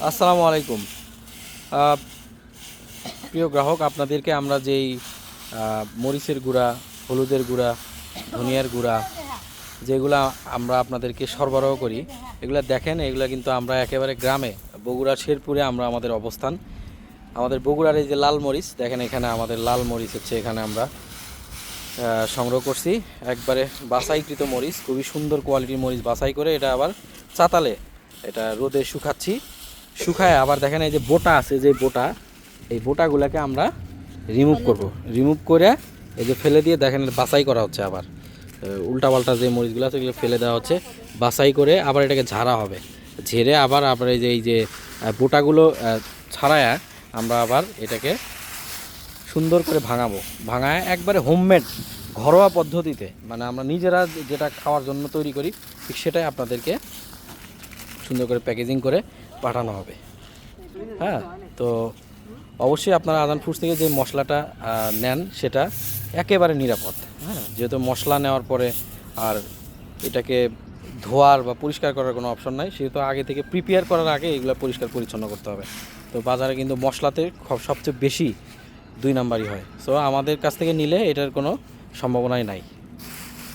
আসসালামু আলাইকুম। প্রিয় গ্রাহক, আপনাদেরকে আমরা যেই মরিচের গুঁড়া, হলুদের গুঁড়া, ধনিয়ার গুঁড়া যেগুলা আমরা আপনাদেরকে সরবরাহ করি, এগুলা দেখেন, এগুলা কিন্তু আমরা একেবারে গ্রামে বগুড়া শেরপুরে আমরা আমাদের অবস্থান। আমাদের বগুড়ার এই যে লাল মরিচ দেখেন, এখানে আমাদের লাল মরিচ হচ্ছে, এখানে আমরা সংগ্রহ করছি একবারে বাছাইকৃত মরিচ, খুবই সুন্দর কোয়ালিটির মরিচ বাছাই করে এটা আবার চাতালে এটা রোদে শুকাচ্ছি। শুকায় আবার দেখেন এই যে বোটা আছে, যে বোটা, এই বোটাগুলোকে আমরা রিমুভ করব। রিমুভ করে এই যে ফেলে দিয়ে দেখেন বাছাই করা হচ্ছে। আবার উল্টাপাল্টা যে মরিচগুলো আছে এগুলো ফেলে দেওয়া হচ্ছে, বাছাই করে আবার এটাকে ঝাড়া হবে। ঝেড়ে আবার আবার এই যে বোটাগুলো ছাড়ায় আমরা আবার এটাকে সুন্দর করে ভাঙাবো। ভাঙায় একবারে হোমমেড ঘরোয়া পদ্ধতিতে, মানে আমরা নিজেরা যেটা খাওয়ার জন্য তৈরি করি ঠিক সেটাই আপনাদেরকে সুন্দর করে প্যাকেজিং করে পাঠানো হবে। হ্যাঁ, তো অবশ্যই আপনারা আজান ফুডস থেকে যে মশলাটা নেন সেটা একেবারে নিরাপদ। হ্যাঁ, যেহেতু মশলা নেওয়ার পরে আর এটাকে ধোয়ার বা পরিষ্কার করার কোনো অপশন নাই, সেহেতু আগে থেকে প্রিপেয়ার করার আগে এগুলো পরিষ্কার পরিচ্ছন্ন করতে হবে। তো বাজারে কিন্তু মশলাতে সবচেয়ে বেশি 2 নাম্বারই হয়। সো আমাদের কাছ থেকে নিলে এটার কোনো সম্ভাবনাই নাই।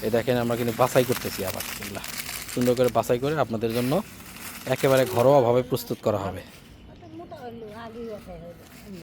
এই দেখেন আমরা কিন্তু বাছাই করতেছি, আবার এগুলা সুন্দর করে বাছাই করে আপনাদের জন্য একেবারে ঘরোয়াভাবে প্রস্তুত করা হবে।